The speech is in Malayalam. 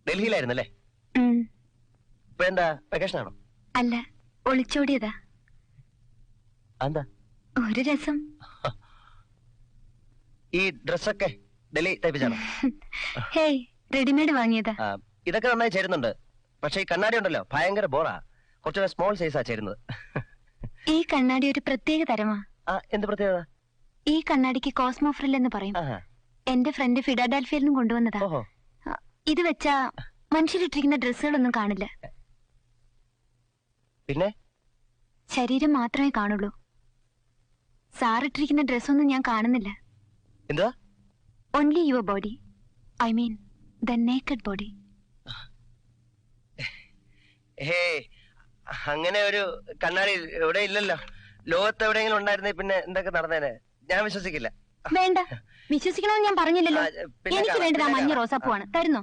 ഡൽഹിയിലായിരുന്നല്ലേ? ഇപ്പൊ എന്താ വെക്കേഷൻ ആണോ? അല്ല, ഒളിച്ചോടിയതാ. എന്താ ഒരു രസം. ഈ ഡ്രസ്സൊക്കെ ഡൽഹി തയ്പ്പിച്ചാണോ? ഹേയ്, റെഡിമെയ്ഡ് വാങ്ങിയതാ. ഇതൊക്കെ നന്നായി ചേരുന്നുണ്ട്. പക്ഷെ ഈ കണ്ണാടി ഉണ്ടല്ലോ, ഭയങ്കര ബോറാ. കുറച്ചുകൂടെ സ്മോൾ സൈസാ ചേരുന്നത്. ഈ കണ്ണാടി ഒരു പ്രത്യേക തരമാ. എന്ത് പ്രത്യേകത? ഈ കണ്ണാടിക്ക് കോസ്മോ ഫ്രിൽ എന്ന് പറയും. എന്റെ ഫ്രണ്ട് ഫിലാഡൽഫിയയിൽ നിന്നും കൊണ്ടുവന്നതാ. ഇത് വെച്ചാ മനുഷ്യരിട്ടിരിക്കുന്ന ഡ്രസ്സുകളൊന്നും കാണില്ല. പിന്നെ ശരീരം മാത്രമേ കാണുള്ളൂ. സാറിട്ടിരിക്കുന്ന ഡ്രസ്സൊന്നും ഞാൻ കാണുന്നില്ല. എന്താ? Only your body. I mean the naked body. അങ്ങനെ ഒരു കണ്ണാടി എവിടെ ഇല്ലല്ലോ. ലോകത്ത് എവിടെയെങ്കിലും ഉണ്ടായിരുന്നേ പിന്നെ എന്തൊക്കെ നടന്നേനെ? ഞാൻ വിശ്വസിക്കില്ല. വേണ്ട, വിശ്വസിക്കണമെന്ന് ഞാൻ പറഞ്ഞില്ലല്ലോ. എനിക്ക് വേണ്ടത് ആ മഞ്ഞ റോസാപ്പൂവാണ്. തരുന്നോ?